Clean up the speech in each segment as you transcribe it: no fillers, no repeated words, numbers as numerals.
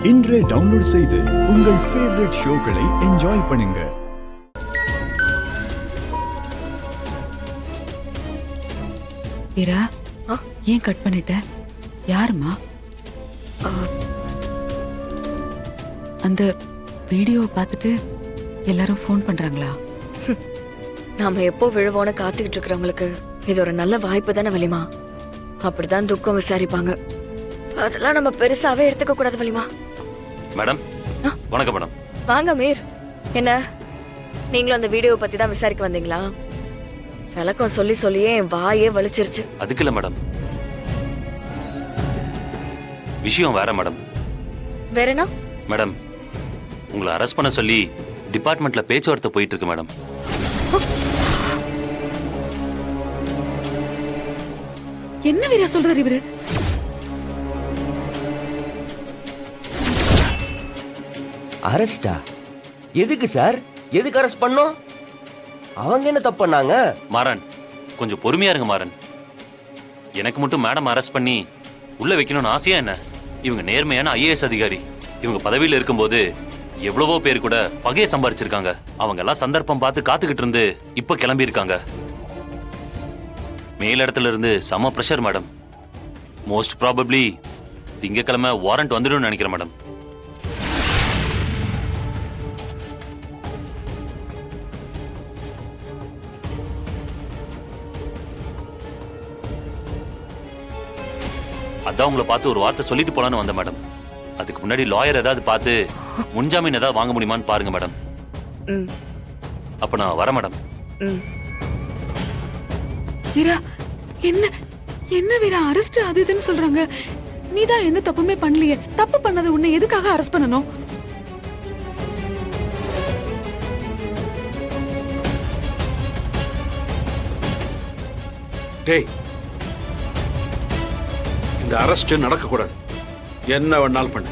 இன்றே டவுன்லோட் செய்து உங்கள் ஃபேவரட் ஷோக்களை என்ஜாய் பண்ணுங்க. இரா, ஏன் கட் பண்ணிட்ட? யாருமா? அந்த வீடியோவை பார்த்துட்டு எல்லாரும் ஃபோன் பண்றாங்களா? நாம எப்போ விழுவோன்னு காத்துக்கிட்டு இருக்கிறவங்களுக்கு இது ஒரு நல்ல வாய்ப்பு தானே வலிமா. அப்படிதான் துக்கம் விசாரிப்பாங்க. அதெல்லாம் நம்ம பெருசாவே எடுத்துக்க கூடாது வலிமா. மேடம், வணக்கம் மேடம். வாங்க மீர். என்ன, நீங்களும் அந்த வீடியோவை பத்தி தான் விசாரிக்க வந்தீங்களா? விளக்கம் சொல்லி சொல்லியே என் வாயே வலிச்சிருச்சு. அதுக்கு இல்ல மேடம், விஷயம் வேற மேடம். வேறனா? மேடம், உங்களை அரெஸ்ட் பண்ண சொல்லி டிபார்ட்மெண்ட்ல பேச்சுவார்த்தை போயிட்டு இருக்கு மேடம். என்ன வீரா சொல்றாரு இவரு? அரெஸ்டா? எதுக்கு சார்? எதுக்கு அரெஸ்ட் பண்ணோம்? அவங்க என்ன தப்பு பண்ணாங்க? மாறன், கொஞ்சம் பொறுமையா இருங்க மாறன். எனக்கு மட்டும் மேடம் அரெஸ்ட் பண்ணி உள்ள வைக்கணும்னு ஆசையா என்ன? இவங்க நேர்மையான ஐஏஎஸ் அதிகாரி. இவங்க பதவியில இருக்கும்போது எவ்வளவோ பேர் கூட பகையை சம்பாரிச்சிருக்காங்க. அவங்க எல்லாம் சந்தர்ப்பம் பார்த்து காத்துக்கிட்டு இருந்து இப்ப கிளம்பி இருக்காங்க. மேலிடத்துல இருந்து செம பிரஷர் மேடம். மோஸ்ட் ப்ராபப்ளி திங்கக்கிழமை வாரண்ட் வந்துடும் நினைக்கிறேன் மேடம். அதான் உங்களை பார்த்து ஒரு வார்த்தை சொல்லிட்டு போலான்னு வந்தேன் மேடம். அதுக்கு முன்னாடி லாயர் ஏதாவது பார்த்து முன்ஜாமீன் ஏதாவது வாங்க முடியுமான்னு பாருங்க மேடம். அப்ப நான் வரேன் மேடம். வீரா, என்ன என்ன வீரா அரெஸ்ட் அது இதுன்னு சொல்றாங்க? நீதான் எந்த தப்புமே பண்ணலையே. தப்பு பண்ணது உன்னை எதுக்காக அரெஸ்ட் பண்ணணும்? டேய், இந்த அரெஸ்ட் நடக்கக்கூடாது. என்ன வேணாலும் பண்ணு.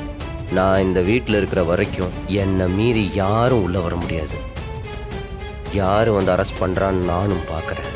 நான் இந்த வீட்டில் இருக்கிற வரைக்கும் என்னை மீறி யாரும் உள்ள வர முடியாது. யாரும் வந்து அரெஸ்ட் பண்றான்னு நானும் பார்க்கறேன்.